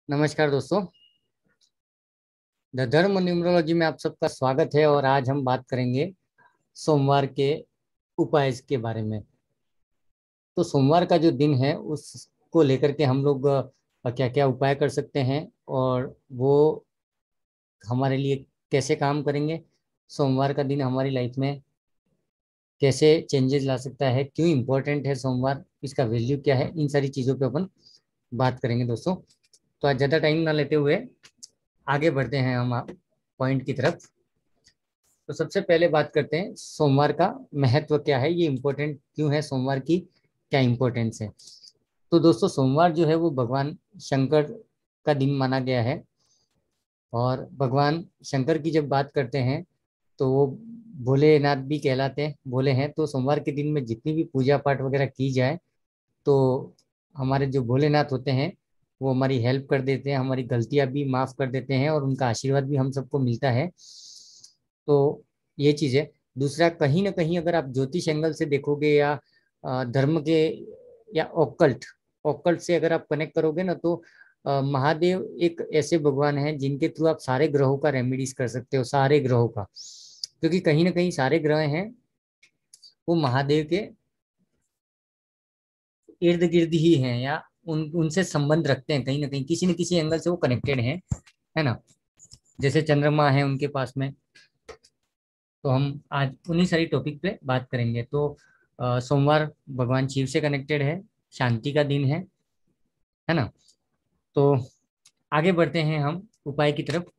नमस्कार दोस्तों। द धर्म न्यूमरोलॉजी में आप सबका स्वागत है और आज हम बात करेंगे सोमवार के उपाय के बारे में। तो सोमवार का जो दिन है उसको लेकर के हम लोग क्या क्या उपाय कर सकते हैं और वो हमारे लिए कैसे काम करेंगे, सोमवार का दिन हमारी लाइफ में कैसे चेंजेस ला सकता है, क्यों इम्पोर्टेंट है सोमवार, इसका वैल्यू क्या है, इन सारी चीज़ों पे अपन बात करेंगे दोस्तों। तो आज ज़्यादा टाइम ना लेते हुए आगे बढ़ते हैं हम पॉइंट की तरफ। तो सबसे पहले बात करते हैं सोमवार का महत्व क्या है, ये इम्पोर्टेंट क्यों है, सोमवार की क्या इम्पोर्टेंस है। तो दोस्तों सोमवार जो है वो भगवान शंकर का दिन माना गया है। और भगवान शंकर की जब बात करते हैं तो वो भोलेनाथ भी कहलाते हैं, भोले हैं। तो सोमवार के दिन में जितनी भी पूजा पाठ वगैरह की जाए तो हमारे जो भोलेनाथ होते हैं वो हमारी हेल्प कर देते हैं, हमारी गलतियां भी माफ कर देते हैं और उनका आशीर्वाद भी हम सबको मिलता है। तो ये चीज़ है। दूसरा, कहीं ना कहीं अगर आप ज्योतिष एंगल से देखोगे या धर्म के या ऑकल्ट ऑकल्ट से अगर आप कनेक्ट करोगे ना तो महादेव एक ऐसे भगवान हैं जिनके थ्रू आप सारे ग्रहों का रेमेडीज कर सकते हो, सारे ग्रहों का। क्योंकि कहीं ना कहीं सारे ग्रह हैं वो महादेव के इर्द गिर्द ही हैं या उनसे संबंध रखते हैं, कहीं ना कहीं किसी न किसी एंगल से वो कनेक्टेड हैं, है ना। जैसे चंद्रमा है उनके पास में। तो हम आज उन्हीं सारी टॉपिक पे बात करेंगे। तो सोमवार भगवान शिव से कनेक्टेड है, शांति का दिन है ना। तो आगे बढ़ते हैं हम उपाय की तरफ।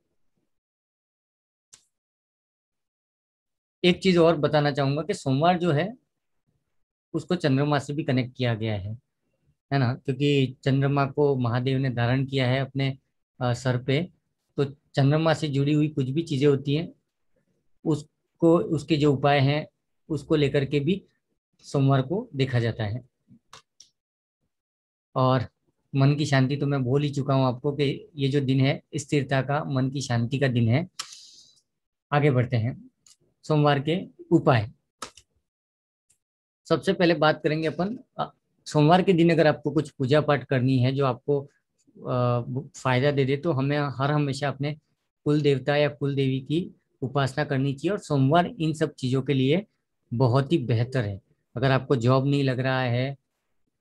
एक चीज और बताना चाहूंगा कि सोमवार जो है उसको चंद्रमा से भी कनेक्ट किया गया है ना। क्योंकि चंद्रमा को महादेव ने धारण किया है अपने सर पे। तो चंद्रमा से जुड़ी हुई कुछ भी चीजें होती हैं उसको, उसके जो उपाय हैं उसको लेकर के भी सोमवार को देखा जाता है। और मन की शांति तो मैं बोल ही चुका हूँ आपको कि ये जो दिन है स्थिरता का, मन की शांति का दिन है। आगे बढ़ते हैं सोमवार के उपाय। सबसे पहले बात करेंगे अपन सोमवार के दिन अगर आपको कुछ पूजा पाठ करनी है जो आपको फायदा दे दे तो हमें हर हमेशा अपने कुल देवता या कुल देवी की उपासना करनी चाहिए। और सोमवार इन सब चीजों के लिए बहुत ही बेहतर है। अगर आपको जॉब नहीं लग रहा है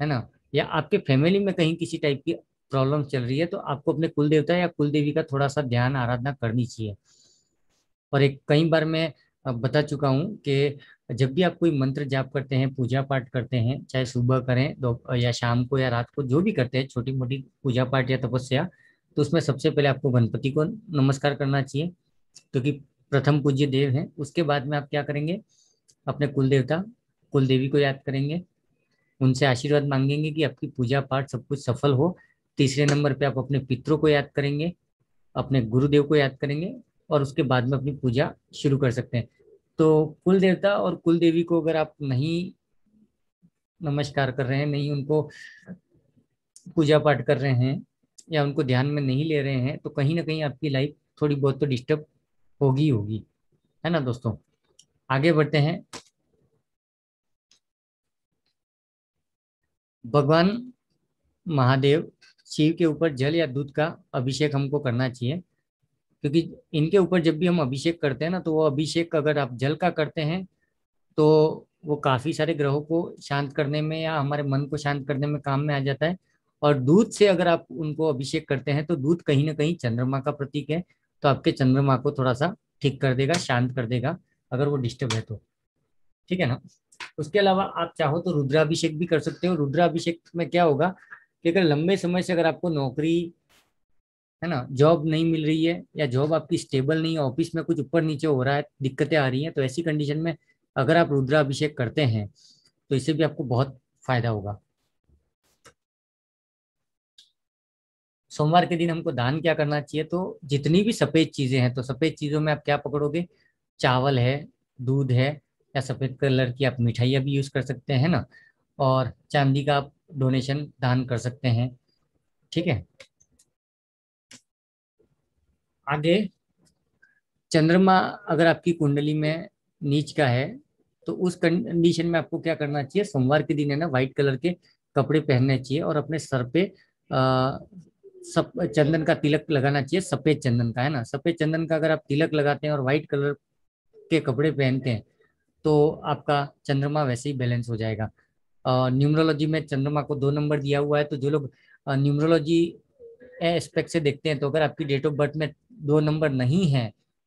ना, या आपके फैमिली में कहीं किसी टाइप की प्रॉब्लम चल रही है तो आपको अपने कुल देवता या कुल देवी का थोड़ा सा ध्यान आराधना करनी चाहिए। और एक कई बार मैं बता चुका हूँ कि जब भी आप कोई मंत्र जाप करते हैं, पूजा पाठ करते हैं, चाहे सुबह करें दो या शाम को या रात को, जो भी करते हैं छोटी मोटी पूजा पाठ या तपस्या, तो उसमें सबसे पहले आपको गणपति को नमस्कार करना चाहिए क्योंकि प्रथम पूज्य देव हैं। उसके बाद में आप क्या करेंगे, अपने कुल देवता कुल देवी को याद करेंगे, उनसे आशीर्वाद मांगेंगे कि आपकी पूजा पाठ सब कुछ सफल हो। तीसरे नंबर पे आप अपने पितरों को याद करेंगे, अपने गुरुदेव को याद करेंगे और उसके बाद में अपनी पूजा शुरू कर सकते हैं। तो कुल देवता और कुल देवी को अगर आप नहीं नमस्कार कर रहे हैं, नहीं उनको पूजा पाठ कर रहे हैं या उनको ध्यान में नहीं ले रहे हैं तो कहीं ना कहीं आपकी लाइफ थोड़ी बहुत तो डिस्टर्ब होगी ही होगी, है ना दोस्तों। आगे बढ़ते हैं। भगवान महादेव शिव के ऊपर जल या दूध का अभिषेक हमको करना चाहिए। क्योंकि इनके ऊपर जब भी हम अभिषेक करते हैं ना तो वो अभिषेक अगर आप जल का करते हैं तो वो काफी सारे ग्रहों को शांत करने में या हमारे मन को शांत करने में काम में आ जाता है। और दूध से अगर आप उनको अभिषेक करते हैं तो दूध कहीं ना कहीं चंद्रमा का प्रतीक है, तो आपके चंद्रमा को थोड़ा सा ठीक कर देगा, शांत कर देगा अगर वो डिस्टर्ब है तो, ठीक है ना। उसके अलावा आप चाहो तो रुद्राभिषेक भी कर सकते हो। रुद्राभिषेक में क्या होगा कि अगर लंबे समय से अगर आपको नौकरी, है ना, जॉब नहीं मिल रही है या जॉब आपकी स्टेबल नहीं है, ऑफिस में कुछ ऊपर नीचे हो रहा है, दिक्कतें आ रही हैं, तो ऐसी कंडीशन में अगर आप रुद्राभिषेक करते हैं तो इससे भी आपको बहुत फायदा होगा। सोमवार के दिन हमको दान क्या करना चाहिए, तो जितनी भी सफेद चीजें हैं, तो सफेद चीजों में आप क्या पकड़ोगे, चावल है, दूध है, या सफेद कलर की आप मिठाइयाँ भी यूज कर सकते हैं ना। और चांदी का आप डोनेशन दान कर सकते हैं, ठीक है। आगे, चंद्रमा अगर आपकी कुंडली में नीच का है तो उस कंडीशन में आपको क्या करना चाहिए, सोमवार के दिन है ना व्हाइट कलर के कपड़े पहनने चाहिए और अपने सर पे सब चंदन का तिलक लगाना चाहिए, सफेद चंदन का, है ना। सफेद चंदन का अगर आप तिलक लगाते हैं और व्हाइट कलर के कपड़े पहनते हैं तो आपका चंद्रमा वैसे ही बैलेंस हो जाएगा। न्यूमरोलॉजी में चंद्रमा को 2 नंबर दिया हुआ है, तो जो लोग न्यूमरोलॉजी एस्पेक्ट से देखते हैं तो अगर आपकी डेट ऑफ बर्थ में 2 नंबर नहीं है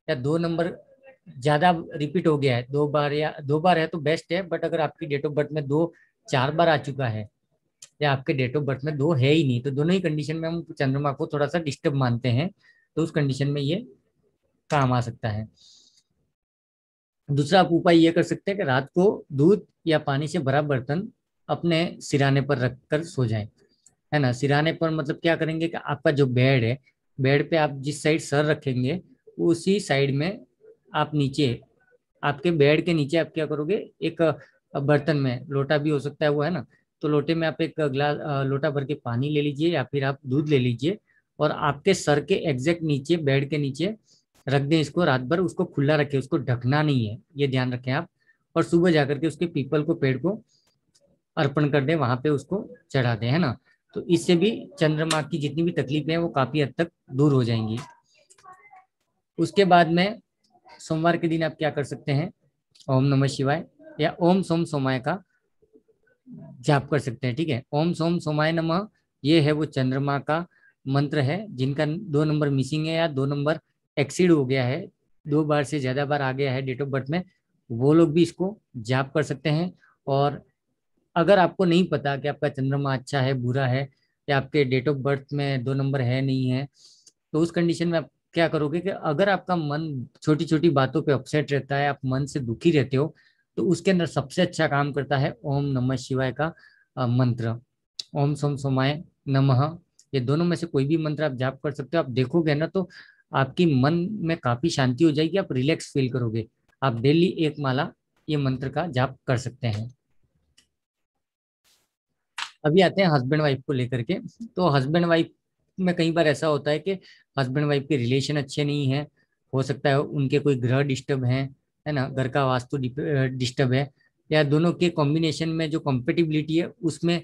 या 2 नंबर ज्यादा रिपीट हो गया है, 2 बार या 2 बार है तो बेस्ट है, बट अगर आपकी डेट ऑफ बर्थ में 2 4 बार आ चुका है या आपके डेट ऑफ बर्थ में 2 है ही नहीं, तो दोनों ही कंडीशन में हम चंद्रमा को थोड़ा सा डिस्टर्ब मानते हैं, तो उस कंडीशन में ये काम आ सकता है। दूसरा आप उपाय ये कर सकते हैं कि रात को दूध या पानी से भरा बर्तन अपने सिराने पर रखकर सो जाएं, है ना। सिराने पर मतलब क्या करेंगे कि आपका जो बेड है, बेड पे आप जिस साइड सर रखेंगे उसी साइड में आप नीचे, आपके बेड के नीचे आप क्या करोगे, एक बर्तन में, लोटा भी हो सकता है वो, है ना, तो लोटे में आप एक गिलास लोटा भर के पानी ले लीजिए या फिर आप दूध ले लीजिए और आपके सर के एग्जैक्ट नीचे, बेड के नीचे रख दें इसको, रात भर उसको खुला रखें, उसको ढकना नहीं है, ये ध्यान रखें आप। और सुबह जाकर के उसके पीपल को, पेड़ को अर्पण कर दें, वहां पे उसको चढ़ा दें, है ना। तो इससे भी चंद्रमा की जितनी भी तकलीफें हैं वो काफी हद तक दूर हो जाएंगी। उसके बाद में सोमवार के दिन आप क्या कर सकते हैं, ओम नमः शिवाय या ओम सोम सोमाय का जाप कर सकते हैं, ठीक है। ओम सोम सोमाय नमः, ये है वो चंद्रमा का मंत्र है जिनका 2 नंबर मिसिंग है या 2 नंबर एक्सीड हो गया है, 2 बार से ज्यादा बार आ गया है डेट ऑफ बर्थ में, वो लोग भी इसको जाप कर सकते हैं। और अगर आपको नहीं पता कि आपका चंद्रमा अच्छा है बुरा है या आपके डेट ऑफ बर्थ में 2 नंबर है नहीं है, तो उस कंडीशन में आप क्या करोगे कि अगर आपका मन छोटी छोटी बातों पे अपसेट रहता है, आप मन से दुखी रहते हो, तो उसके अंदर सबसे अच्छा काम करता है ओम नमः शिवाय का मंत्र। ओम सोम सोमाय नमः, ये दोनों में से कोई भी मंत्र आप जाप कर सकते हो। आप देखोगे ना तो आपकी मन में काफी शांति हो जाएगी, आप रिलैक्स फील करोगे। आप डेली 1 माला ये मंत्र का जाप कर सकते हैं। अभी आते हैं हस्बैंड वाइफ को लेकर के। तो हस्बैंड वाइफ में कई बार ऐसा होता है कि हस्बैंड वाइफ के रिलेशन अच्छे नहीं है, हो सकता है उनके कोई ग्रह डिस्टर्ब हैं, है ना, घर का वास्तु डिस्टर्ब है, या दोनों के कॉम्बिनेशन में जो कॉम्पेटिबिलिटी है उसमें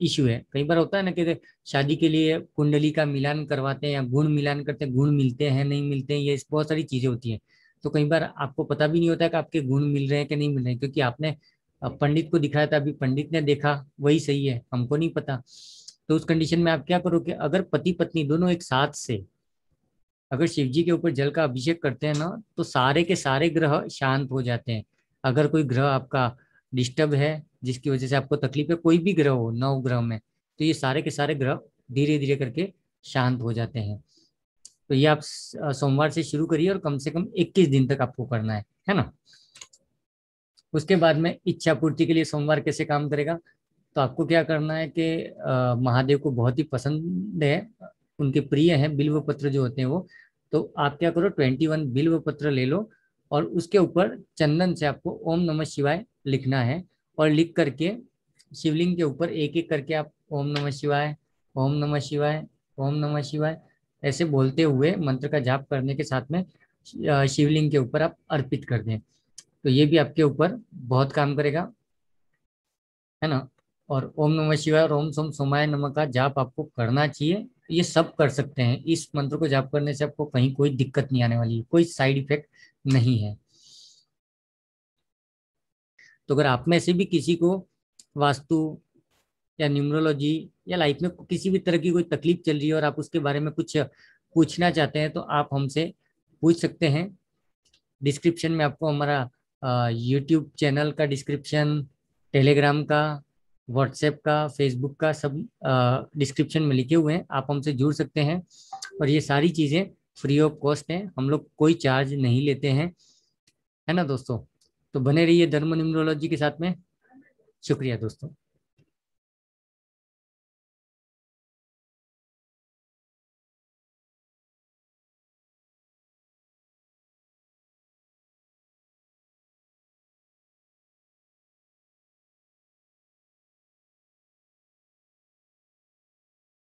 इशू है। कई बार होता है ना कि शादी के लिए कुंडली का मिलान करवाते हैं या गुण मिलान करते हैं, गुण मिलते हैं नहीं मिलते हैं, ये बहुत सारी चीजें होती हैं। तो कई बार आपको पता भी नहीं होता है कि आपके गुण मिल रहे हैं कि नहीं मिल रहे हैं, क्योंकि आपने अब पंडित को दिखाया था, अभी पंडित ने देखा वही सही है, हमको नहीं पता। तो उस कंडीशन में आप क्या करोगे, अगर पति पत्नी दोनों एक साथ से अगर शिव जी के ऊपर जल का अभिषेक करते हैं ना, तो सारे के सारे ग्रह शांत हो जाते हैं। अगर कोई ग्रह आपका डिस्टर्ब है जिसकी वजह से आपको तकलीफ है, कोई भी ग्रह हो 9 ग्रह में, तो ये सारे के सारे ग्रह धीरे धीरे करके शांत हो जाते हैं। तो ये आप सोमवार से शुरू करिए और कम से कम 21 दिन तक आपको करना है ना। उसके बाद में इच्छा पूर्ति के लिए सोमवार कैसे काम करेगा, तो आपको क्या करना है कि महादेव को बहुत ही पसंद है, उनके प्रिय हैं बिल्व पत्र जो होते हैं वो, तो आप क्या करो 21 बिल्व पत्र ले लो और उसके ऊपर चंदन से आपको ओम नमः शिवाय लिखना है। और लिख करके शिवलिंग के ऊपर एक एक करके आप ओम नमः शिवाय, ओम नमः शिवाय, ओम नमः शिवाय ऐसे बोलते हुए मंत्र का जाप करने के साथ में शिवलिंग के ऊपर आप अर्पित कर दें, तो ये भी आपके ऊपर बहुत काम करेगा, है ना। और ओम नमः शिवाय और ओम सोम सोमाय नमः का जाप आपको करना चाहिए। ये सब कर सकते हैं, इस मंत्र को जाप करने से आपको कहीं कोई दिक्कत नहीं आने वाली है, कोई साइड इफेक्ट नहीं है। तो अगर आप में से भी किसी को वास्तु या न्यूमरोलॉजी या लाइफ में किसी भी तरह की कोई तकलीफ चल रही है और आप उसके बारे में कुछ पूछना चाहते हैं, तो आप हमसे पूछ सकते हैं। डिस्क्रिप्शन में आपको हमारा यूट्यूब चैनल का डिस्क्रिप्शन, टेलीग्राम का, व्हाट्सएप का, फेसबुक का सब डिस्क्रिप्शन में लिखे हुए हैं, आप हमसे जुड़ सकते हैं। और ये सारी चीज़ें फ्री ऑफ कॉस्ट हैं, हम लोग कोई चार्ज नहीं लेते हैं, है ना दोस्तों। तो बने रहिए धर्म न्यूमरोलॉजी के साथ में। शुक्रिया दोस्तों।